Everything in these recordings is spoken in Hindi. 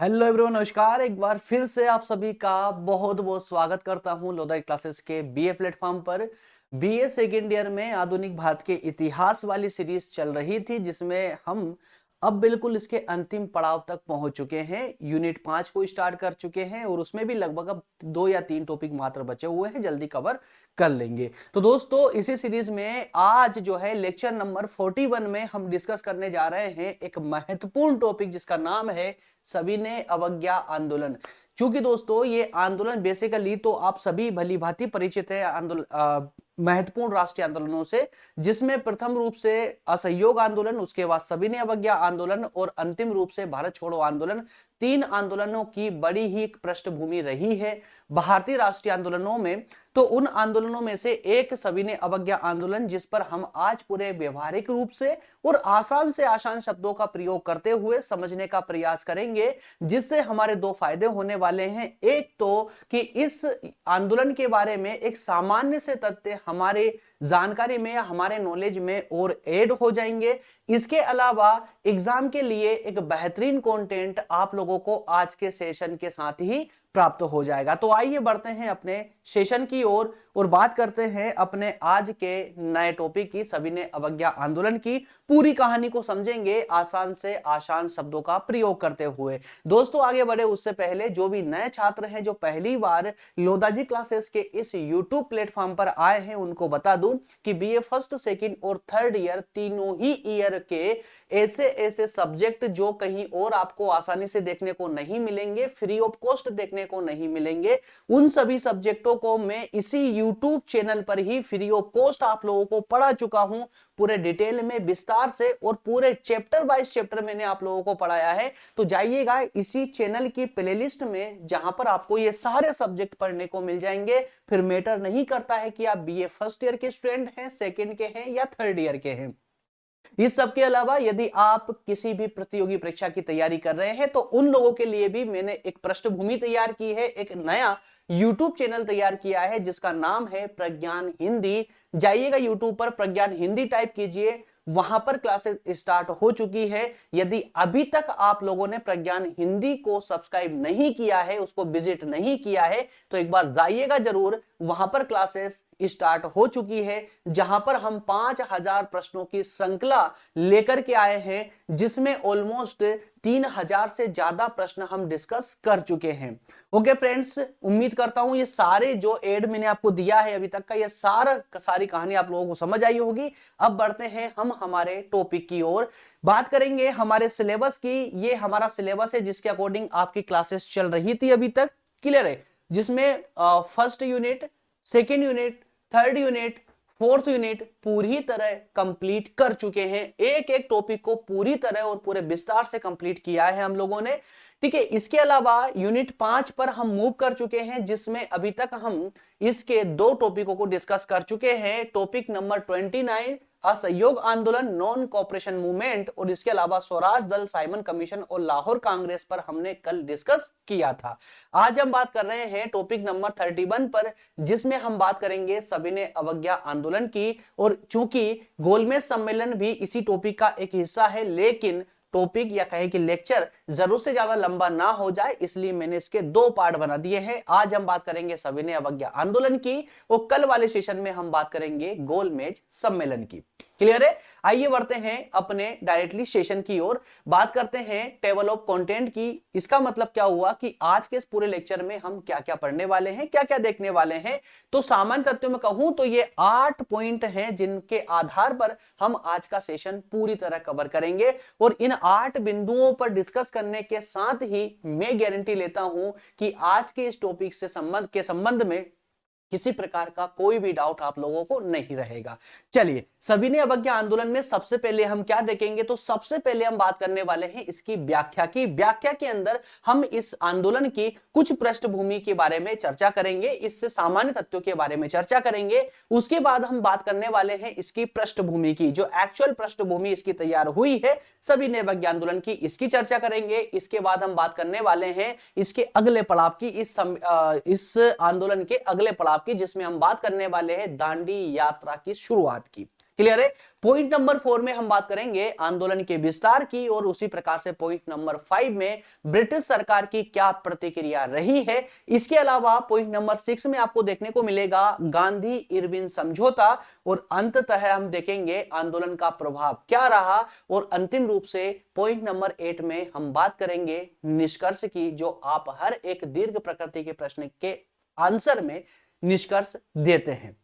हेलो एवरीवन, नमस्कार। एक बार फिर से आप सभी का बहुत बहुत स्वागत करता हूं लोधाई क्लासेस के बीए प्लेटफॉर्म पर। बीए सेकेंड ईयर में आधुनिक भारत के इतिहास वाली सीरीज चल रही थी, जिसमें हम अब बिल्कुल इसके अंतिम पड़ाव तक पहुंच चुके हैं। यूनिट 5 को स्टार्ट कर चुके हैं और उसमें भी लगभग अब 2 या 3 टॉपिक मात्र बचे हुए हैं, जल्दी कवर कर लेंगे। तो दोस्तों, इसी सीरीज में आज जो है लेक्चर नंबर 41 में हम डिस्कस करने जा रहे हैं एक महत्वपूर्ण टॉपिक, जिसका नाम है सविनय अवज्ञा आंदोलन। चूंकि दोस्तों ये आंदोलन बेसिकली तो आप सभी भली भांति परिचित है आंदोलन महत्वपूर्ण राष्ट्रीय आंदोलनों से, जिसमें प्रथम रूप से असहयोग आंदोलन, उसके बाद सविनय अवज्ञा आंदोलन और अंतिम रूप से भारत छोड़ो आंदोलन, 3 आंदोलनों की बड़ी ही पृष्ठभूमि रही है भारतीय राष्ट्रीय आंदोलनों में। तो उन आंदोलनों में से एक सविनय अवज्ञा आंदोलन, जिस पर हम आज पूरे व्यवहारिक रूप से और आसान से आसान शब्दों का प्रयोग करते हुए समझने का प्रयास करेंगे, जिससे हमारे 2 फायदे होने वाले हैं। एक तो कि इस आंदोलन के बारे में एक सामान्य से तथ्य हमारे जानकारी में या हमारे नॉलेज में और ऐड हो जाएंगे। इसके अलावा एग्जाम के लिए एक बेहतरीन कंटेंट आप लोगों को आज के सेशन के साथ ही प्राप्त हो जाएगा। तो आइए बढ़ते हैं अपने सेशन की ओर और बात करते हैं अपने आज के नए टॉपिक की, सविनय अवज्ञा आंदोलन की पूरी कहानी को समझेंगे आसान से आसान शब्दों का प्रयोग करते हुए। दोस्तों, आगे बढ़े उससे पहले जो भी नए छात्र हैं जो पहली बार लोधाजी क्लासेस के इस यूट्यूब प्लेटफॉर्म पर आए हैं, उनको बता दूं कि बीए फर्स्ट, सेकंड और थर्ड ईयर तीनों ही ईयर के ऐसे ऐसे सब्जेक्ट जो कहीं और आपको आसानी से देखने को नहीं मिलेंगे, फ्री ऑफ कॉस्ट देखने को नहीं मिलेंगे, उन सभी सब्जेक्टों को मैं इसी यूट्यूब चैनल पर ही फ्री ऑफ कॉस्ट आप लोगों को पढ़ा चुका हूं, पूरे डिटेल में विस्तार से, और पूरे चैप्टर वाइज चैप्टर मैंने आप लोगों को पढ़ाया है। तो जाइएगा इसी चैनल की प्लेलिस्ट में, जहां पर आपको ये सारे सब्जेक्ट पढ़ने को मिल जाएंगे। फिर मैटर नहीं करता है कि आप बीए फर्स्ट ईयर के स्टूडेंट हैं, सेकंड के हैं या थर्ड ईयर के हैं। इस सब के अलावा यदि आप किसी भी प्रतियोगी परीक्षा की तैयारी कर रहे हैं, तो उन लोगों के लिए भी मैंने एक पृष्ठभूमि तैयार की है, एक नया YouTube चैनल तैयार किया है जिसका नाम है प्रज्ञान हिंदी। जाइएगा YouTube पर प्रज्ञान हिंदी टाइप कीजिए, वहां पर क्लासेस स्टार्ट हो चुकी है। यदि अभी तक आप लोगों ने प्रज्ञान हिंदी को सब्सक्राइब नहीं किया है, उसको विजिट नहीं किया है, तो एक बार जाइएगा जरूर। वहां पर क्लासेस स्टार्ट हो चुकी है, जहां पर हम 5000 प्रश्नों की श्रृंखला लेकर के आए हैं, जिसमें ऑलमोस्ट 3000 से ज्यादा प्रश्न हम डिस्कस कर चुके हैं। ओके फ्रेंड्स, उम्मीद करता हूं ये सारे जो एड मैंने आपको दिया है अभी तक का, ये सारी कहानी आप लोगों को समझ आई होगी। अब बढ़ते हैं हम हमारे टॉपिक की ओर, बात करेंगे हमारे सिलेबस की। ये हमारा सिलेबस है जिसके अकॉर्डिंग आपकी क्लासेस चल रही थी अभी तक, क्लियर है, जिसमें first unit, second unit, third unit, fourth unit पूरी तरह कंप्लीट कर चुके हैं। एक एक टॉपिक को पूरी तरह और पूरे विस्तार से कंप्लीट किया है हम लोगों ने, ठीक है। इसके अलावा यूनिट 5 पर हम मूव कर चुके हैं, जिसमें अभी तक हम इसके 2 टॉपिकों को डिस्कस कर चुके हैं। टॉपिक नंबर 29 असहयोग आंदोलन, नॉन कोऑपरेशन मूवमेंट, और इसके अलावा स्वराज दल, साइमन कमीशन और लाहौर कांग्रेस पर हमने कल डिस्कस किया था। आज हम बात कर रहे हैं टॉपिक नंबर 31 पर, जिसमें हम बात करेंगे सविनय अवज्ञा आंदोलन की। और चूंकि गोलमेज सम्मेलन भी इसी टॉपिक का एक हिस्सा है, लेकिन टॉपिक या कहे कि लेक्चर जरूरत से ज्यादा लंबा ना हो जाए, इसलिए मैंने इसके 2 पार्ट बना दिए हैं। आज हम बात करेंगे सविनय अवज्ञा आंदोलन की और कल वाले सेशन में हम बात करेंगे गोलमेज सम्मेलन की। क्लियर है? आइए बढ़ते हैं अपने डायरेक्टली सेशन की ओर, बात करते हैं टेबल ऑफ कंटेंट की। इसका मतलब क्या हुआ कि आज के इस पूरे लेक्चर में हम क्या क्या पढ़ने वाले हैं, क्या क्या देखने वाले हैं। तो सामान्य तथ्यों में कहूं तो ये 8 पॉइंट हैं, जिनके आधार पर हम आज का सेशन पूरी तरह कवर करेंगे। और इन 8 बिंदुओं पर डिस्कस करने के साथ ही मैं गारंटी लेता हूं कि आज के इस टॉपिक से संबंध में किसी प्रकार का कोई भी डाउट आप लोगों को नहीं रहेगा। चलिए, सविनय अवज्ञा आंदोलन में सबसे पहले हम क्या देखेंगे, तो सबसे पहले हम बात करने वाले हैं इसकी व्याख्या की। व्याख्या के अंदर हम इस आंदोलन की कुछ पृष्ठभूमि के बारे में चर्चा करेंगे, इससे सामान्य तथ्यों के बारे में चर्चा करेंगे। उसके बाद हम बात करने वाले हैं इसकी पृष्ठभूमि की, जो एक्चुअल पृष्ठभूमि इसकी तैयार हुई है सविनय अवज्ञा आंदोलन की, इसकी चर्चा करेंगे। इसके बाद हम बात करने वाले हैं इसके अगले पड़ाव की, इस आंदोलन के अगले पड़ाव की, जिसमें हम बात करने वाले हैं दांडी यात्रा की शुरुआत की। क्लियर है। पॉइंट नंबर 4 में हम बात करेंगे आंदोलन के विस्तार की, और उसी प्रकार से पॉइंट नंबर 5 में ब्रिटिश सरकार की क्या प्रतिक्रिया रही है। इसके अलावा पॉइंट नंबर 6 में आपको देखने को मिलेगा गांधी इरविन समझौता, और अंततः हम देखेंगे आंदोलन का प्रभाव क्या रहा, और अंतिम रूप से पॉइंट नंबर 8 में हम बात करेंगे निष्कर्ष की, जो आप हर एक दीर्घ प्रकृति के प्रश्न के आंसर में निष्कर्ष देते हैं।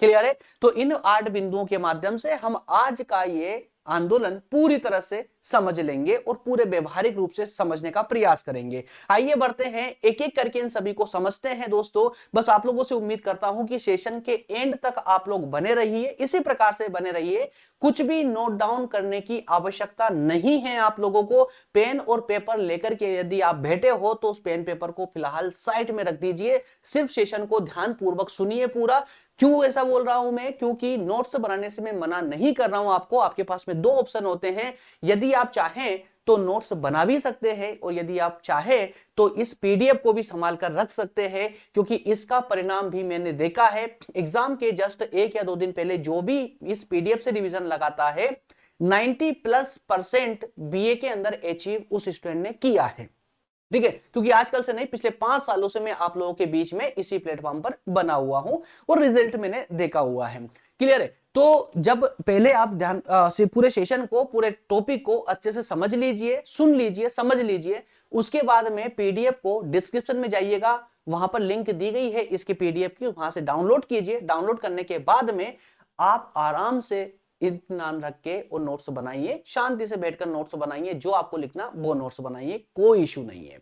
क्लियर है। तो इन 8 बिंदुओं के माध्यम से हम आज का ये आंदोलन पूरी तरह से समझ लेंगे और पूरे व्यवहारिक रूप से समझने का प्रयास करेंगे। आइए बढ़ते हैं, एक एक करके इन सभी को समझते हैं। दोस्तों बस आप लोगों से उम्मीद करता हूं कि सेशन के एंड तक आप लोग बने रहिए, इसी प्रकार से बने रहिए। कुछ भी नोट डाउन करने की आवश्यकता नहीं है। आप लोगों को पेन और पेपर लेकर के यदि आप बैठे हो तो उस पेन पेपर को फिलहाल साइड में रख दीजिए, सिर्फ सेशन को ध्यान पूर्वक सुनिए पूरा। क्यों ऐसा बोल रहा हूं मैं? क्योंकि नोट्स बनाने से मैं मना नहीं कर रहा हूं आपको। आपके पास में 2 ऑप्शन होते हैं, यदि आप चाहें तो नोट्स बना भी सकते हैं, और यदि आप चाहें तो इस पीडीएफ को भी संभाल कर रख सकते हैं, क्योंकि इसका परिणाम भी मैंने देखा है। एग्जाम के जस्ट 1 या 2 दिन पहले जो भी इस पीडीएफ से रिवीजन लगाता है 90+% बीए के अंदर अचीव उस स्टूडेंट ने किया है। ठीक है, क्योंकि आजकल से नहीं, पिछले 5 सालों से मैं आप लोगों के बीच में इसी प्लेटफॉर्म पर बना हुआ हूं और रिजल्ट मैंने देखा हुआ है। क्लियर है। तो जब पहले आप ध्यान से पूरे सेशन को, पूरे टॉपिक को अच्छे से समझ लीजिए, सुन लीजिए, समझ लीजिए। उसके बाद में पीडीएफ को डिस्क्रिप्शन में जाइएगा, वहां पर लिंक दी गई है इसके पीडीएफ की, वहां से डाउनलोड कीजिए। डाउनलोड करने के बाद में आप आराम से इत्मीनान रख के और नोट्स बनाइए, शांति से बैठकर नोट्स बनाइए, जो आपको लिखना वो नोट्स बनाइए, कोई इशू नहीं है।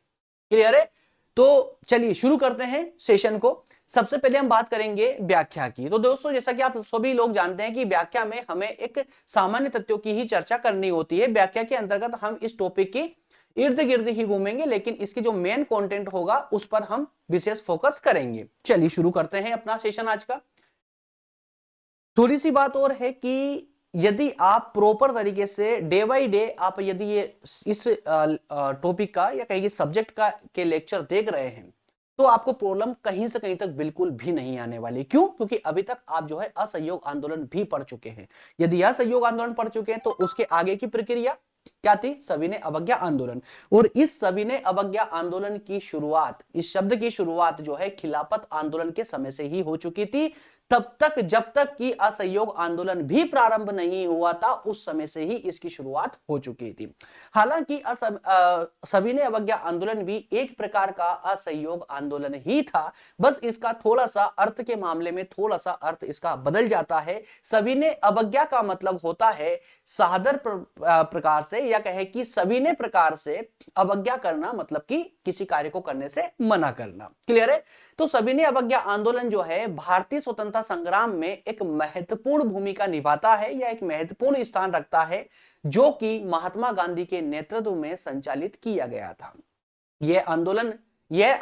क्लियर है। तो चलिए शुरू करते हैं सेशन को। सबसे पहले हम बात करेंगे व्याख्या की। तो दोस्तों जैसा कि आप सभी लोग जानते हैं कि व्याख्या में हमें एक सामान्य तथ्यों की ही चर्चा करनी होती है। व्याख्या के अंतर्गत हम इस टॉपिक की इर्द गिर्द ही घूमेंगे, लेकिन इसकी जो मेन कंटेंट होगा उस पर हम विशेष फोकस करेंगे। चलिए शुरू करते हैं अपना सेशन आज का। थोड़ी सी बात और है कि यदि आप प्रॉपर तरीके से डे बाय डे आप यदि ये इस टॉपिक का या कहीं सब्जेक्ट का के लेक्चर देख रहे हैं, तो आपको प्रॉब्लम कहीं से कहीं तक बिल्कुल भी नहीं आने वाली। क्यों? क्योंकि अभी तक आप जो है असहयोग आंदोलन भी पढ़ चुके हैं। यदि असहयोग आंदोलन पढ़ चुके हैं तो उसके आगे की प्रक्रिया क्या थी? सविनय अवज्ञा आंदोलन। और इस सविनय अवज्ञा आंदोलन की शुरुआत, इस शब्द की शुरुआत जो है खिलाफत आंदोलन के समय से ही हो चुकी थी। तब तक जब तक कि असहयोग आंदोलन भी प्रारंभ नहीं हुआ था, उस समय से ही इसकी शुरुआत हो चुकी थी। हालांकि सविनय अवज्ञा आंदोलन भी एक प्रकार का असहयोग आंदोलन ही था, बस इसका थोड़ा सा अर्थ के मामले में थोड़ा सा अर्थ इसका बदल जाता है। सविनय अवज्ञा का मतलब होता है सादर प्रकार से, या कहे कि सविनय प्रकार से अवज्ञा करना, मतलब कि किसी कार्य को करने से मना करना। क्लियर है। तो सविनय अवज्ञा आंदोलन जो है भारतीय स्वतंत्रता संग्राम में एक महत्वपूर्ण भूमिका निभाता है, या एक महत्वपूर्ण स्थान रखता है, जो कि महात्मा गांधी के नेतृत्व में संचालित किया गया था। यह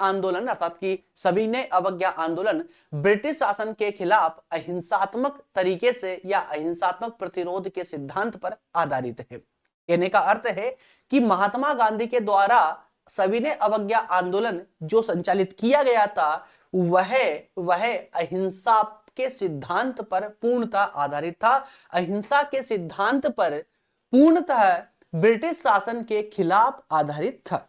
आंदोलन अर्थात कि सविनय अवज्ञा आंदोलन ब्रिटिश शासन के खिलाफ अहिंसात्मक तरीके से या अहिंसात्मक प्रतिरोध के सिद्धांत पर आधारित है। कहने का अर्थ है कि महात्मा गांधी के द्वारा सविनय अवज्ञा आंदोलन जो संचालित किया गया था, वह अहिंसा के सिद्धांत पर पूर्णतः आधारित था। अहिंसा के सिद्धांत पर पूर्णतः ब्रिटिश शासन के खिलाफ आधारित था।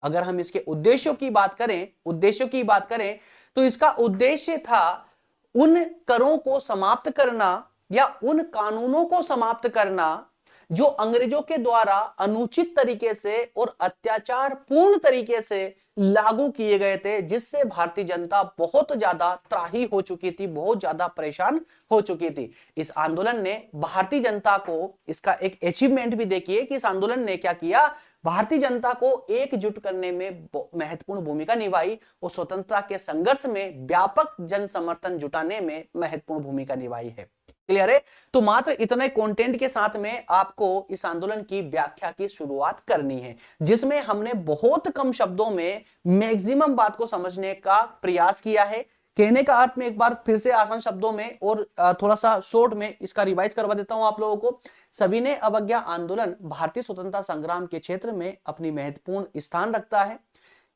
अगर हम इसके उद्देश्यों की बात करें तो इसका उद्देश्य था उन करों को समाप्त करना या उन कानूनों को समाप्त करना जो अंग्रेजों के द्वारा अनुचित तरीके से और अत्याचार पूर्ण तरीके से लागू किए गए थे, जिससे भारतीय जनता बहुत ज्यादा त्राही हो चुकी थी, बहुत ज्यादा परेशान हो चुकी थी। इस आंदोलन ने भारतीय जनता को, इसका एक अचीवमेंट भी देखिए कि इस आंदोलन ने क्या किया, भारतीय जनता को एकजुट करने में महत्वपूर्ण भूमिका निभाई और स्वतंत्रता के संघर्ष में व्यापक जन समर्थन जुटाने में महत्वपूर्ण भूमिका निभाई है। क्लियर है। तो मात्र इतने कंटेंट के साथ में आपको इस आंदोलन की व्याख्या की शुरुआत करनी है, जिसमें हमने बहुत कम शब्दों में मैक्सिमम बात को समझने का प्रयास किया है। कहने का अर्थ में एक बार फिर से आसान शब्दों में और थोड़ा सा शॉर्ट में इसका रिवाइज करवा देता हूं आप लोगों को। सविनय अवज्ञा आंदोलन भारतीय स्वतंत्रता संग्राम के क्षेत्र में अपनी महत्वपूर्ण स्थान रखता है।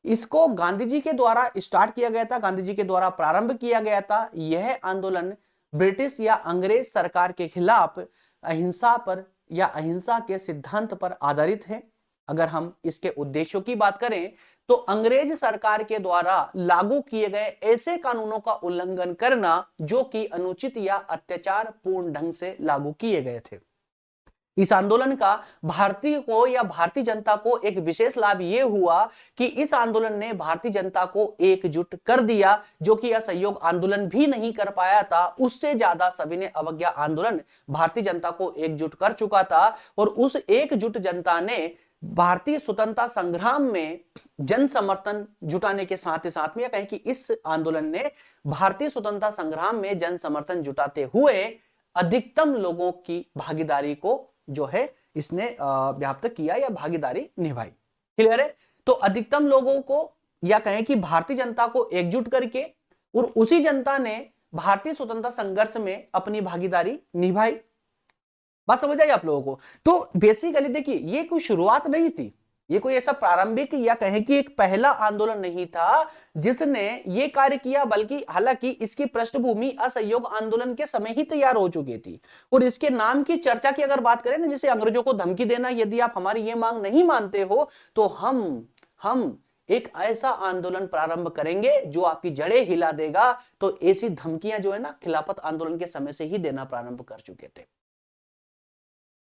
इसको गांधी जी के द्वारा स्टार्ट किया गया था, गांधी जी के द्वारा प्रारंभ किया गया था। यह आंदोलन ब्रिटिश या अंग्रेज सरकार के खिलाफ अहिंसा पर या अहिंसा के सिद्धांत पर आधारित है। अगर हम इसके उद्देश्यों की बात करें तो अंग्रेज सरकार के द्वारा लागू किए गए ऐसे कानूनों का उल्लंघन करना जो कि अनुचित या अत्याचार पूर्ण ढंग से लागू किए गए थे। इस आंदोलन का भारतीय को या भारतीय जनता को एक विशेष लाभ यह हुआ कि इस आंदोलन ने भारतीय जनता को एकजुट कर दिया, जो कि असहयोग आंदोलन भी नहीं कर पाया था। उससे ज्यादा सविनय अवज्ञा आंदोलन भारतीय जनता को एकजुट कर चुका था और उस एकजुट जनता ने भारतीय स्वतंत्रता संग्राम में जन समर्थन जुटाने के साथ ही साथ में, या कहें कि इस आंदोलन ने भारतीय स्वतंत्रता संग्राम में जन समर्थन जुटाते हुए अधिकतम लोगों की भागीदारी को जो है इसने व्याप्त किया या भागीदारी निभाई। क्लियर है? तो अधिकतम लोगों को या कहें कि भारतीय जनता को एकजुट करके और उसी जनता ने भारतीय स्वतंत्रता संघर्ष में अपनी भागीदारी निभाई। बात समझ आई आप लोगों को? तो बेसिकली देखिए, ये कोई शुरुआत नहीं थी, ये कोई ऐसा प्रारंभिक या कहें कि एक पहला आंदोलन नहीं था जिसने ये कार्य किया, बल्कि हालांकि इसकी पृष्ठभूमि असहयोग आंदोलन के समय ही तैयार हो चुकी थी। और इसके नाम की चर्चा की अगर बात करें ना, जैसे अंग्रेजों को धमकी देना, यदि आप हमारी ये मांग नहीं मानते हो तो हम एक ऐसा आंदोलन प्रारंभ करेंगे जो आपकी जड़ें हिला देगा। तो ऐसी धमकियां जो है ना, खिलाफत आंदोलन के समय से ही देना प्रारंभ कर चुके थे।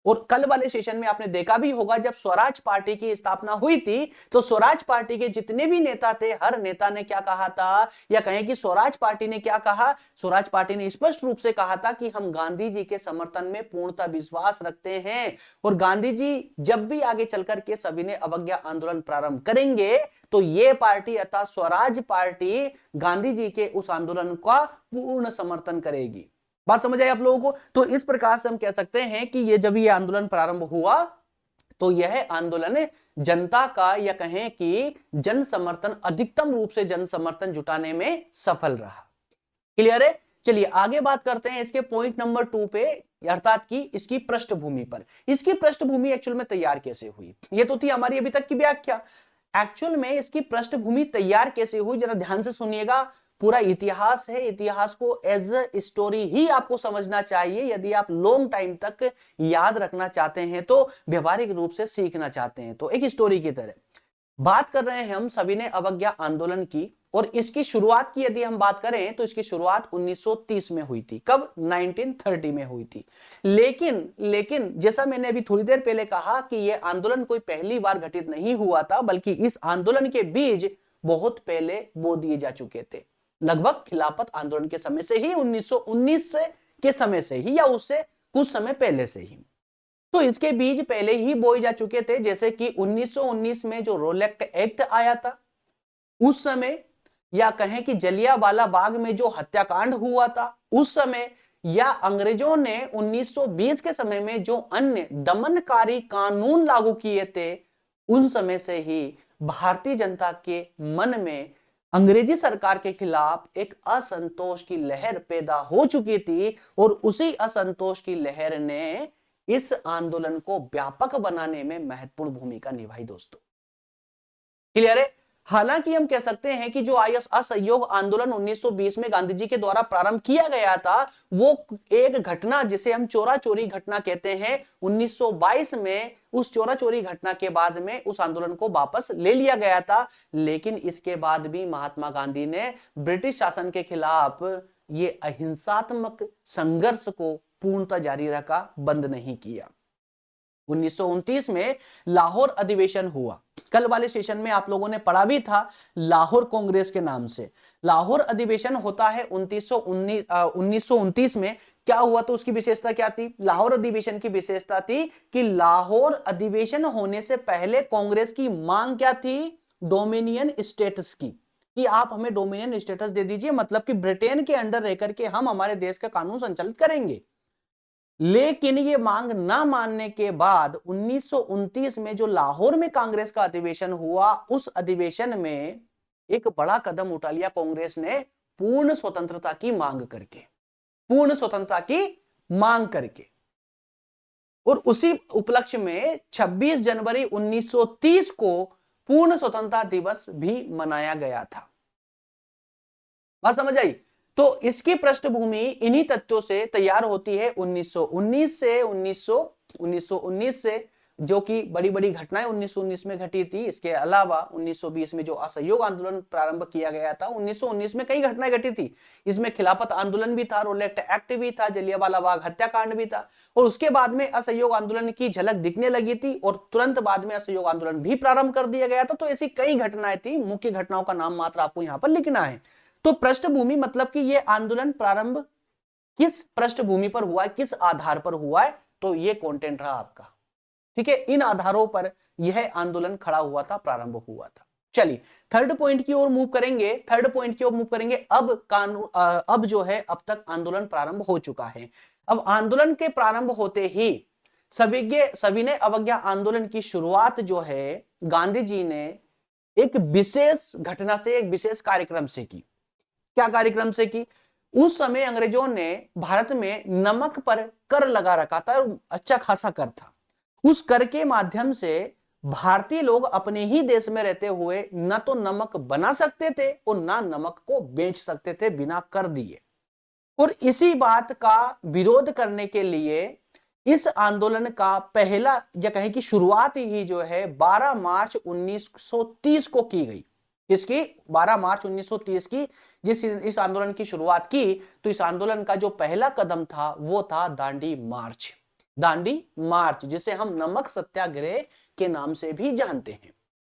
और कल वाले सेशन में आपने देखा भी होगा, जब स्वराज पार्टी की स्थापना हुई थी तो स्वराज पार्टी के जितने भी नेता थे, हर नेता ने क्या कहा था, या कहें कि स्वराज पार्टी ने क्या कहा, स्वराज पार्टी ने स्पष्ट रूप से कहा था कि हम गांधी जी के समर्थन में पूर्णतः विश्वास रखते हैं और गांधी जी जब भी आगे चलकर के सविनय अवज्ञा आंदोलन प्रारंभ करेंगे तो ये पार्टी अर्थात स्वराज पार्टी गांधी जी के उस आंदोलन का पूर्ण समर्थन करेगी। बात समझ आई आप लोगों को? तो इस प्रकार से हम कह सकते हैं कि ये जब ये आंदोलन प्रारंभ हुआ तो यह आंदोलन जनता का या कहें कि जन समर्थन, अधिकतम रूप से जन समर्थन जुटाने में सफल रहा। क्लियर है? चलिए आगे बात करते हैं इसके पॉइंट नंबर 2 पे, अर्थात कि इसकी पृष्ठभूमि पर। इसकी पृष्ठभूमि एक्चुअल में तैयार कैसे हुई, ये तो थी हमारी अभी तक की व्याख्या। एक्चुअल में इसकी पृष्ठभूमि तैयार कैसे हुई, जरा ध्यान से सुनिएगा। पूरा इतिहास है, इतिहास को एज अ स्टोरी ही आपको समझना चाहिए यदि आप लॉन्ग टाइम तक याद रखना चाहते हैं, तो व्यवहारिक रूप से सीखना चाहते हैं, तो एक स्टोरी की तरह। बात कर रहे हैं हम सविनय अवज्ञा आंदोलन की, और इसकी शुरुआत की यदि हम बात करें तो इसकी शुरुआत 1930 में हुई थी। कब? 1930 में हुई थी। लेकिन जैसा मैंने अभी थोड़ी देर पहले कहा कि यह आंदोलन कोई पहली बार घटित नहीं हुआ था, बल्कि इस आंदोलन के बीज बहुत पहले बो दिए जा चुके थे, लगभग खिलाफत आंदोलन के समय से ही, 1919 के समय से ही, या उससे कुछ समय पहले से ही। तो इसके बीज पहले ही बोए जा चुके थे। जैसे कि 1919 में जो रोलेक्ट एक्ट आया था उस समय, या कहें कि जलियांवाला बाग में जो हत्याकांड हुआ था उस समय, या अंग्रेजों ने 1920 के समय में जो अन्य दमनकारी कानून लागू किए थे, उन समय से ही भारतीय जनता के मन में अंग्रेजी सरकार के खिलाफ एक असंतोष की लहर पैदा हो चुकी थी, और उसी असंतोष की लहर ने इस आंदोलन को व्यापक बनाने में महत्वपूर्ण भूमिका निभाई। दोस्तों क्लियर है? हालांकि हम कह सकते हैं कि जो असहयोग आंदोलन 1920 में गांधी जी के द्वारा प्रारंभ किया गया था, वो एक घटना जिसे हम चोरा चोरी घटना कहते हैं, 1922 में उस चोरा चोरी घटना के बाद में उस आंदोलन को वापस ले लिया गया था। लेकिन इसके बाद भी महात्मा गांधी ने ब्रिटिश शासन के खिलाफ ये अहिंसात्मक संघर्ष को पूर्णतः जारी रखा, बंद नहीं किया। 1929 में लाहौर अधिवेशन हुआ। कल वाले सेशन में आप लोगों ने पढ़ा भी था, लाहौर कांग्रेस के नाम से। लाहौर अधिवेशन होता है 1929 में। क्या हुआ तो उसकी विशेषता क्या थी? लाहौर अधिवेशन की विशेषता थी कि लाहौर अधिवेशन होने से पहले कांग्रेस की मांग क्या थी? डोमिनियन स्टेटस की, कि आप हमें डोमिनियन स्टेटस दे दीजिए, मतलब कि ब्रिटेन के अंडर रह करके हम हमारे देश का कानून संचालित करेंगे। लेकिन ये मांग ना मानने के बाद 1929 में जो लाहौर में कांग्रेस का अधिवेशन हुआ, उस अधिवेशन में एक बड़ा कदम उठा लिया कांग्रेस ने, पूर्ण स्वतंत्रता की मांग करके, पूर्ण स्वतंत्रता की मांग करके। और उसी उपलक्ष्य में 26 जनवरी 1930 को पूर्ण स्वतंत्रता दिवस भी मनाया गया था। बात समझ आई? तो इसकी पृष्ठभूमि इन्हीं तथ्यों से तैयार होती है 1919 से, जो कि बड़ी बड़ी घटनाएं 1919 में घटी थी। इसके अलावा 1920 में जो असहयोग आंदोलन प्रारंभ किया गया था, 1919 में कई घटनाएं घटी थी। इसमें खिलाफत आंदोलन भी था, रोलेट एक्ट भी था, जलियांवाला बाग हत्याकांड भी था, और उसके बाद में असहयोग आंदोलन की झलक दिखने लगी थी और तुरंत बाद में असहयोग आंदोलन भी प्रारंभ कर दिया गया था। तो ऐसी कई घटनाएं थी, मुख्य घटनाओं का नाम मात्र आपको यहां पर लिखना है। तो पृष्ठभूमि मतलब कि यह आंदोलन प्रारंभ किस पृष्ठभूमि पर हुआ है, किस आधार पर हुआ है, तो यह कंटेंट रहा आपका। ठीक है, इन आधारों पर यह आंदोलन खड़ा हुआ था, प्रारंभ हुआ था। चलिए थर्ड पॉइंट की ओर मूव करेंगे। अब कानून अब जो है, अब तक आंदोलन प्रारंभ हो चुका है। अब आंदोलन के प्रारंभ होते ही सभी ने अवज्ञा आंदोलन की शुरुआत जो है गांधी जी ने एक विशेष घटना से, एक विशेष कार्यक्रम से की। क्या कार्यक्रम से की? उस समय अंग्रेजों ने भारत में नमक पर कर लगा रखा था, अच्छा खासा कर था। उस कर के माध्यम से भारतीय लोग अपने ही देश में रहते हुए न तो नमक बना सकते थे और ना नमक को बेच सकते थे बिना कर दिए। और इसी बात का विरोध करने के लिए इस आंदोलन का पहला, या कहें कि शुरुआत ही जो है 12 मार्च 1930 को की गई। इसकी 12 मार्च 1930 की जिस इस आंदोलन की शुरुआत की, तो इस आंदोलन का जो पहला कदम था वो था दांडी मार्च। दांडी मार्च, जिसे हम नमक सत्याग्रह के नाम से भी जानते हैं,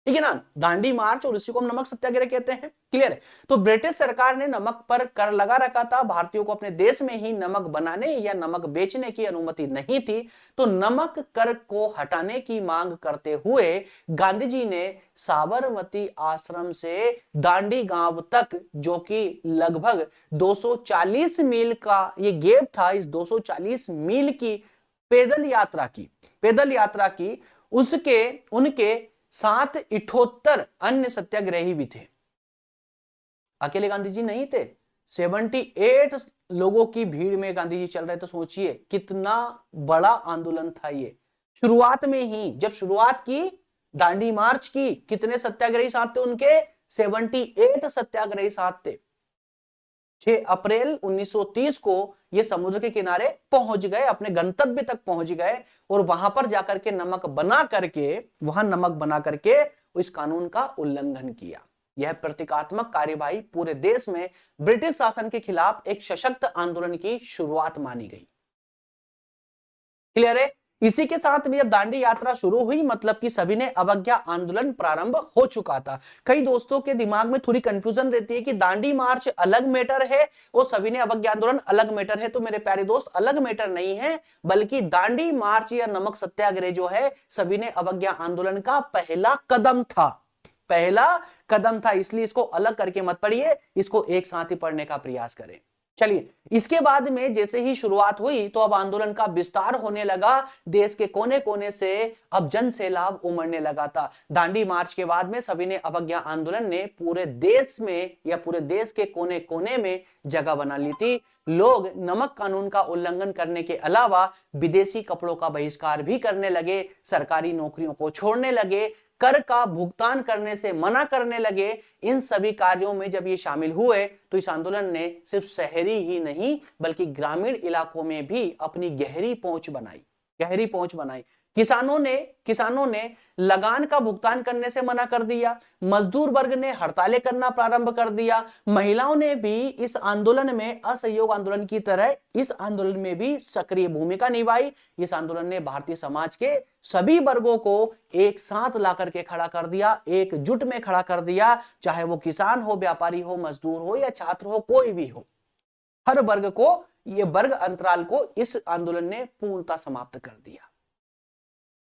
ठीक है ना, दांडी मार्च, और इसी को हम नमक सत्याग्रह कहते हैं। क्लियर है? तो ब्रिटिश सरकार ने नमक पर कर लगा रखा था, भारतीयों को अपने देश में ही नमक बनाने या नमक बेचने की अनुमति नहीं थी। तो नमक कर को हटाने की मांग करते हुए गांधी जी ने साबरमती आश्रम से दांडी गांव तक, जो कि लगभग 240 मील का ये गैप था, इस 240 मील की पैदल यात्रा की। उनके साथ 78 अन्य सत्याग्रही भी थे। अकेले गांधी जी नहीं थे, 78 लोगों की भीड़ में गांधी जी चल रहे। तो सोचिए कितना बड़ा आंदोलन था ये। शुरुआत में ही जब शुरुआत की दांडी मार्च की, कितने सत्याग्रही साथ थे उनके? 78 सत्याग्रही साथ थे। 6 अप्रैल 1930 को ये समुद्र के किनारे पहुंच गए, अपने गंतव्य तक पहुंच गए, और वहां पर जाकर के नमक बना करके इस कानून का उल्लंघन किया। यह प्रतीकात्मक कार्यवाही पूरे देश में ब्रिटिश शासन के खिलाफ एक सशक्त आंदोलन की शुरुआत मानी गई। क्लियर है? इसी के साथ भी जब दांडी यात्रा शुरू हुई, मतलब कि सभी ने अवज्ञा आंदोलन प्रारंभ हो चुका था। कई दोस्तों के दिमाग में थोड़ी कंफ्यूजन रहती है कि दांडी मार्च अलग मैटर है और सभी ने अवज्ञा आंदोलन अलग मैटर है। तो मेरे प्यारे दोस्त, अलग मैटर नहीं है, बल्कि दांडी मार्च या नमक सत्याग्रह जो है सभी ने अवज्ञा आंदोलन का पहला कदम था। इसलिए इसको अलग करके मत पढ़िए, इसको एक साथ ही पढ़ने का प्रयास करें। चलिए, इसके बाद में जैसे ही शुरुआत हुई तो अब आंदोलन का विस्तार होने लगा। देश के कोने कोने से अब जन सैलाब उमड़ने लगा था। दांडी मार्च के बाद में सभी ने अवज्ञा आंदोलन ने पूरे देश में या पूरे देश के कोने कोने में जगह बना ली थी। लोग नमक कानून का उल्लंघन करने के अलावा विदेशी कपड़ों का बहिष्कार भी करने लगे, सरकारी नौकरियों को छोड़ने लगे, कर का भुगतान करने से मना करने लगे। इन सभी कार्यों में जब ये शामिल हुए तो इस आंदोलन ने सिर्फ शहरी ही नहीं बल्कि ग्रामीण इलाकों में भी अपनी गहरी पहुंच बनाई। किसानों ने लगान का भुगतान करने से मना कर दिया। मजदूर वर्ग ने हड़तालें करना प्रारंभ कर दिया। महिलाओं ने भी इस आंदोलन में, असहयोग आंदोलन की तरह इस आंदोलन में भी सक्रिय भूमिका निभाई। इस आंदोलन ने भारतीय समाज के सभी वर्गों को एक साथ ला करके खड़ा कर दिया, एकजुट में खड़ा कर दिया, चाहे वो किसान हो, व्यापारी हो, मजदूर हो या छात्र हो, कोई भी हो। हर वर्ग को, ये वर्ग अंतराल को इस आंदोलन ने पूर्णतः समाप्त कर दिया।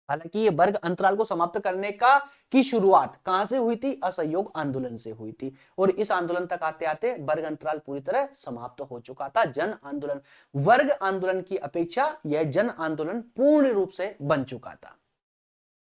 हालांकि ये वर्ग अंतराल को समाप्त करने की शुरुआत कहां से हुई थी? असहयोग आंदोलन से हुई थी, और इस आंदोलन तक आते आते वर्ग अंतराल पूरी तरह समाप्त हो चुका था। जन आंदोलन, वर्ग आंदोलन की अपेक्षा यह जन आंदोलन पूर्ण रूप से बन चुका था।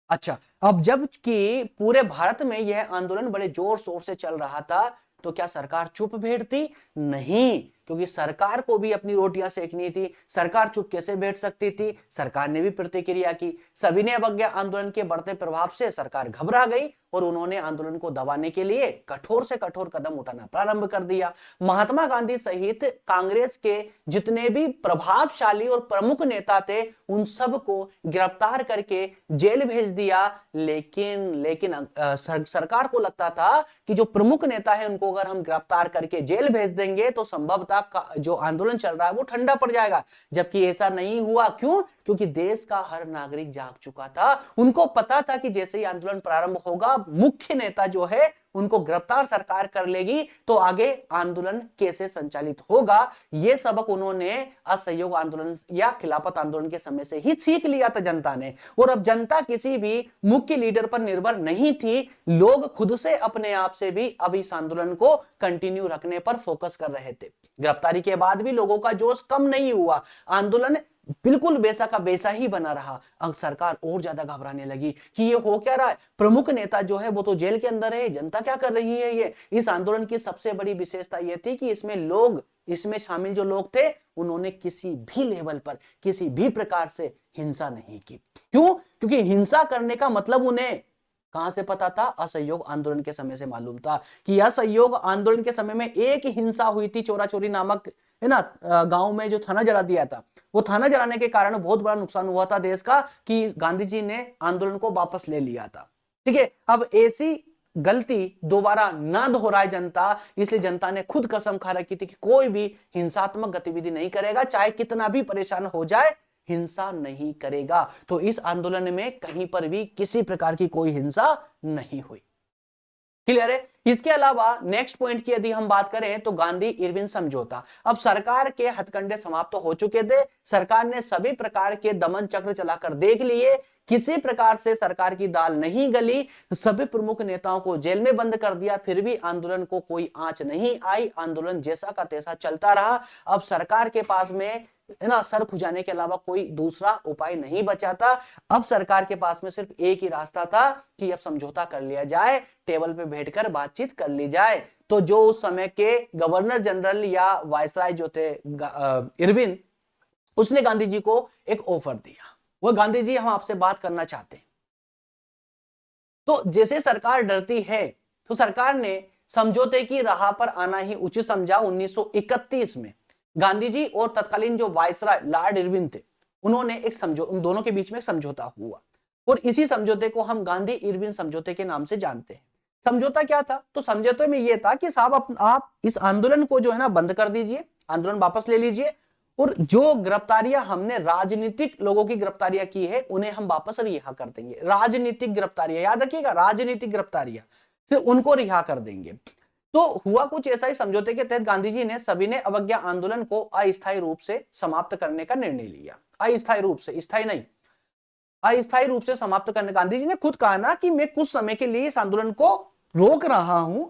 अच्छा, अब जब कि पूरे भारत में यह आंदोलन बड़े जोर शोर से चल रहा था, तो क्या सरकार चुप बैठती? नहीं, क्योंकि सरकार को भी अपनी रोटियां सेकनी थी। सरकार चुप कैसे बैठ सकती थी? सरकार ने भी प्रतिक्रिया की। सभी ने अवज्ञा आंदोलन के बढ़ते प्रभाव से सरकार घबरा गई और उन्होंने आंदोलन को दबाने के लिए कठोर से कठोर कदम उठाना प्रारंभ कर दिया। महात्मा गांधी सहित कांग्रेस के जितने भी प्रभावशाली और प्रमुख नेता थे उन सबको गिरफ्तार करके जेल भेज दिया। लेकिन सरकार को लगता था कि जो प्रमुख नेता है उनको अगर हम गिरफ्तार करके जेल भेज देंगे तो संभवतः जो आंदोलन चल रहा है वो ठंडा पड़ जाएगा, जबकि ऐसा नहीं हुआ। क्यों? क्योंकि देश का हर नागरिक जाग चुका था। उनको पता था कि जैसे ही आंदोलन प्रारंभ होगा मुख्य नेता जो है उनको गिरफ्तार सरकार कर लेगी तो आगे आंदोलन कैसे संचालित होगा। यह सबक उन्होंने असहयोग आंदोलन या खिलाफत आंदोलन के समय से ही सीख लिया था जनता ने। और अब जनता किसी भी मुख्य लीडर पर निर्भर नहीं थी, लोग खुद से अपने आप से भी अब इस आंदोलन को कंटिन्यू रखने पर फोकस कर रहे थे। गिरफ्तारी के बाद भी लोगों का जोश कम नहीं हुआ, आंदोलन बिल्कुल वैसा का वैसा ही बना रहा। अब सरकार और ज्यादा घबराने लगी कि ये हो क्या रहा है, प्रमुख नेता जो है वो तो जेल के अंदर है, जनता क्या कर रही है। ये इस आंदोलन की सबसे बड़ी विशेषता यह थी कि इसमें शामिल जो लोग थे उन्होंने किसी भी लेवल पर किसी भी प्रकार से हिंसा नहीं की। क्यों? क्योंकि हिंसा करने का मतलब उन्हें कहां से पता था? असहयोग आंदोलन के समय से मालूम था कि असहयोग आंदोलन के समय में एक हिंसा हुई थी, चोरा चोरी नामक है ना गांव में जो थाना जला दिया था। वो थाना जलाने के कारण बहुत बड़ा नुकसान हुआ था देश का कि गांधी जी ने आंदोलन को वापस ले लिया था। ठीक है, अब ऐसी गलती दोबारा ना दोहराए जनता, इसलिए जनता ने खुद कसम खा रखी थी कि कोई भी हिंसात्मक गतिविधि नहीं करेगा, चाहे कितना भी परेशान हो जाए हिंसा नहीं करेगा। तो इस आंदोलन में कहीं पर भी किसी प्रकार की कोई हिंसा नहीं हुई। क्लियर है? इसके अलावा नेक्स्ट पॉइंट की यदि हम बात करें तो गांधी इरविन समझौता। अब सरकार के हथकंडे समाप्त हो चुके थे, सरकार ने सभी प्रकार के दमन चक्र चलाकर देख लिए, किसी प्रकार से सरकार की दाल नहीं गली, सभी प्रमुख नेताओं को जेल में बंद कर दिया, फिर भी आंदोलन को कोई आंच नहीं आई, आंदोलन जैसा का तैसा चलता रहा। अब सरकार के पास में है ना सर खुजाने के अलावा कोई दूसरा उपाय नहीं बचा था। अब सरकार के पास में सिर्फ एक ही रास्ता था कि अब समझौता कर लिया जाए, टेबल पे बैठकर बातचीत कर ली जाए। तो जो उस समय के गवर्नर जनरल या वायसराय जो थे इरविन, उसने गांधी जी को एक ऑफर दिया, वो गांधी जी हम आपसे बात करना चाहते हैं। तो जैसे सरकार डरती है तो सरकार ने समझौते की राह पर आना ही उचित समझा। 1931 में गांधी जी और तत्कालीन जो वायसराय लॉर्ड इरविन थे उन्होंने उन दोनों के बीच में समझौता हुआ और इसी समझौते को हम गांधी इरविन समझौते के नाम से जानते हैं। समझौता क्या था? तो समझौते में यह था कि साहब आप इस आंदोलन को जो है ना बंद कर दीजिए, आंदोलन वापस ले लीजिए और जो गिरफ्तारियां हमने राजनीतिक लोगों की गिरफ्तारियां की है उन्हें हम वापस रिहा कर देंगे। राजनीतिक गिरफ्तारियां, याद रखिएगा, राजनीतिक गिरफ्तारियां से उनको रिहा कर देंगे। तो हुआ कुछ ऐसा ही। समझौते के तहत गांधी जी ने सविनय अवज्ञा आंदोलन को अस्थायी रूप से समाप्त करने का निर्णय लिया। अस्थायी रूप से, स्थायी नहीं, अस्थायी रूप से समाप्त करने। गांधी जी ने खुद कहा ना कि मैं कुछ समय के लिए इस आंदोलन को रोक रहा हूं,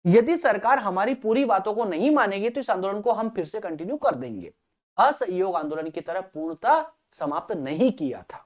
यदि सरकार हमारी पूरी बातों को नहीं मानेगी तो इस आंदोलन को हम फिर से कंटिन्यू कर देंगे। असहयोग आंदोलन की तरह पूर्णतः समाप्त नहीं किया था।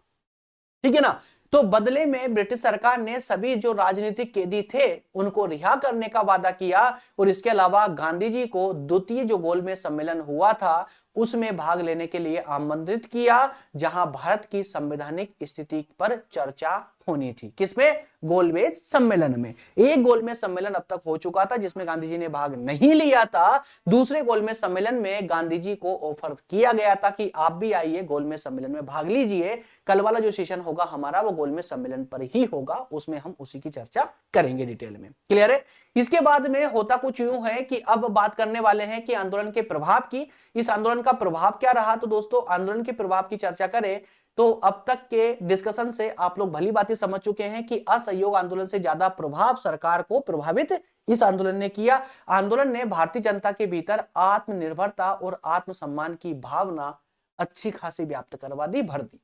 ठीक है ना? तो बदले में ब्रिटिश सरकार ने सभी जो राजनीतिक कैदी थे उनको रिहा करने का वादा किया और इसके अलावा गांधी जी को द्वितीय जो गोलमेज सम्मेलन हुआ था उसमें भाग लेने के लिए आमंत्रित किया, जहां भारत की संवैधानिक स्थिति पर चर्चा होनी थी। किसमें? गोलमेज सम्मेलन में। एक गोलमेज सम्मेलन अब तक हो चुका था जिसमें गांधी जी ने भाग नहीं लिया था। दूसरे गोलमेज सम्मेलन में गांधी जी को ऑफर किया गया था कि आप भी आइए, गोलमेज सम्मेलन में भाग लीजिए, कल वाला जो सेशन होगा हमारा वो गोलमेज सम्मेलन पर ही होगा, उसमें हम उसी की चर्चा करेंगे डिटेल में। क्लियर है? इसके बाद में होता कुछ यूं है कि अब बात करने वाले हैं कि आंदोलन के प्रभाव की। इस आंदोलन का प्रभाव क्या रहा? तो दोस्तों आंदोलन के प्रभाव की चर्चा करें तो अब तक के डिस्कशन से आप लोग भली बात समझ चुके हैं कि असहयोग आंदोलन से ज्यादा प्रभाव सरकार को प्रभावित इस आंदोलन ने किया। आंदोलन ने भारतीय जनता के भीतर आत्मनिर्भरता और आत्मसम्मान की भावना अच्छी खासी व्याप्त करवा दी, भर दी।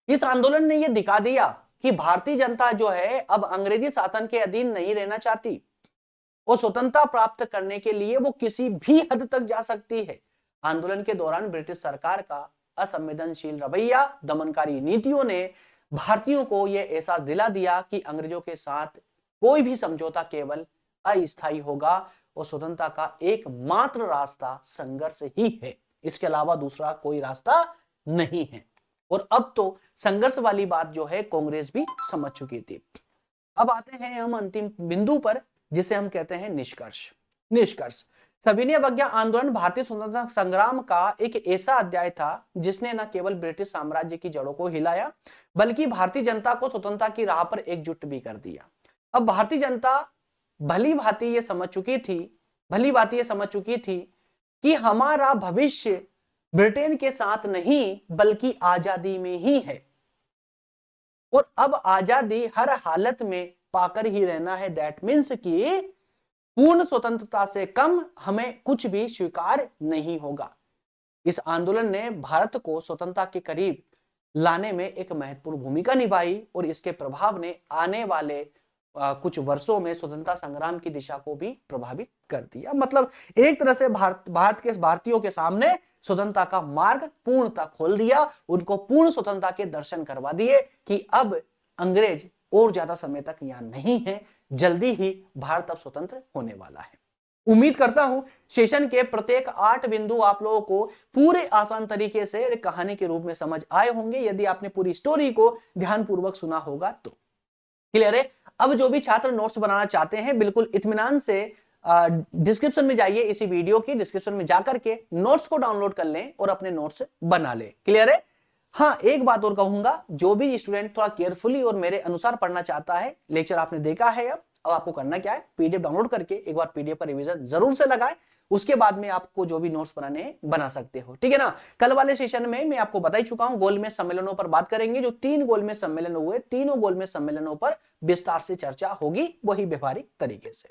इस आंदोलन ने यह दिखा दिया कि भारतीय जनता जो है अब अंग्रेजी शासन के अधीन नहीं रहना चाहती और स्वतंत्रता प्राप्त करने के लिए वो किसी भी हद तक जा सकती है। आंदोलन के दौरान ब्रिटिश सरकार का असंवेदनशील रवैया, दमनकारी नीतियों ने भारतीयों को यह एहसास दिला दिया कि अंग्रेजों के साथ कोई भी समझौता केवल अस्थायी होगा और स्वतंत्रता का एकमात्र रास्ता संघर्ष ही है, इसके अलावा दूसरा कोई रास्ता नहीं है। और अब तो संघर्ष वाली बात जो है कांग्रेस भी समझ चुकी थी। अब आते हैं हम अंतिम बिंदु पर, जिसे हम कहते हैं निष्कर्ष। निष्कर्ष, सविनय अवज्ञा आंदोलन भारतीय स्वतंत्रता संग्राम का एक ऐसा अध्याय था जिसने न केवल ब्रिटिश साम्राज्य की जड़ों को हिलाया, बल्कि भारतीय जनता को स्वतंत्रता की राह पर एकजुट भी कर दिया। अब भारतीय जनता भली भांति ये समझ चुकी थी, भली भांति ये समझ चुकी थी कि हमारा भविष्य ब्रिटेन के साथ नहीं बल्कि आजादी में ही है, और अब आजादी हर हालत में पाकर ही रहना है। दैट मीन्स कि पूर्ण स्वतंत्रता से कम हमें कुछ भी स्वीकार नहीं होगा। इस आंदोलन ने भारत को स्वतंत्रता के करीब लाने में एक महत्वपूर्ण भूमिका निभाई, और इसके प्रभाव ने आने वाले कुछ वर्षों में स्वतंत्रता संग्राम की दिशा को भी प्रभावित कर दिया। मतलब एक तरह से भारतीयों के सामने स्वतंत्रता का मार्ग पूर्णतः खोल दिया, उनको पूर्ण स्वतंत्रता के दर्शन करवा दिए कि अब अंग्रेज और ज्यादा समय तक यहां नहीं है, जल्दी ही भारत अब स्वतंत्र होने वाला है। उम्मीद करता हूं सेशन के प्रत्येक 8 बिंदु आप लोगों को पूरे आसान तरीके से एक कहानी के रूप में समझ आए होंगे, यदि आपने पूरी स्टोरी को ध्यानपूर्वक सुना होगा तो। क्लियर है? अब जो भी छात्र नोट्स बनाना चाहते हैं, बिल्कुल इत्मीनान से डिस्क्रिप्शन में जाइए, इसी वीडियो की डिस्क्रिप्शन में जाकर के नोट्स को डाउनलोड कर लें और अपने नोट्स बना लें। क्लियर है? हाँ, एक बात और कहूंगा, जो भी स्टूडेंट थोड़ा केयरफुली और मेरे अनुसार पढ़ना चाहता है, लेक्चर आपने देखा है, अब आपको करना क्या है, पीडीएफ डाउनलोड करके एक बार पीडीएफ का रिवीजन जरूर से लगाएं, उसके बाद में आपको जो भी नोट्स बनाने हैं बना सकते हो। ठीक है ना? कल वाले सेशन में मैं आपको बता ही चुका हूं, गोलमेज सम्मेलनों पर बात करेंगे। जो 3 गोलमेज सम्मेलन हुए, तीनों गोलमेज सम्मेलनों पर विस्तार से चर्चा होगी, वही व्यवहारिक तरीके से।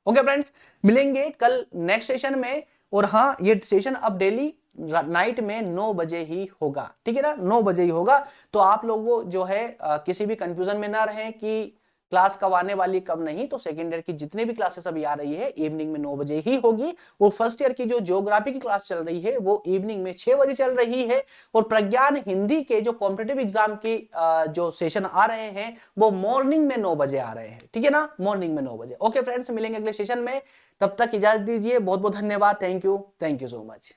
ओके फ्रेंड्स, मिलेंगे कल नेक्स्ट सेशन में। और हाँ, ये सेशन अब डेली नाइट में 9 बजे ही होगा। ठीक है ना? 9 बजे ही होगा। तो आप लोगों जो है किसी भी कंफ्यूजन में ना रहें कि क्लास कब आने वाली कब नहीं। तो सेकेंड ईयर की जितनी भी क्लासेस अभी आ रही है इवनिंग में 9 बजे ही होगी, और फर्स्ट ईयर की जो ज्योग्राफी की क्लास चल रही है वो इवनिंग में 6 बजे चल रही है, और प्रज्ञान हिंदी के जो कॉम्पिटिटिव एग्जाम की जो सेशन आ रहे हैं वो मॉर्निंग में 9 बजे आ रहे हैं। ठीक है ना? मॉर्निंग में 9 बजे। ओके फ्रेंड्स, मिलेंगे अगले सेशन में, तब तक इजाजत दीजिए। बहुत बहुत धन्यवाद। Thank you so much.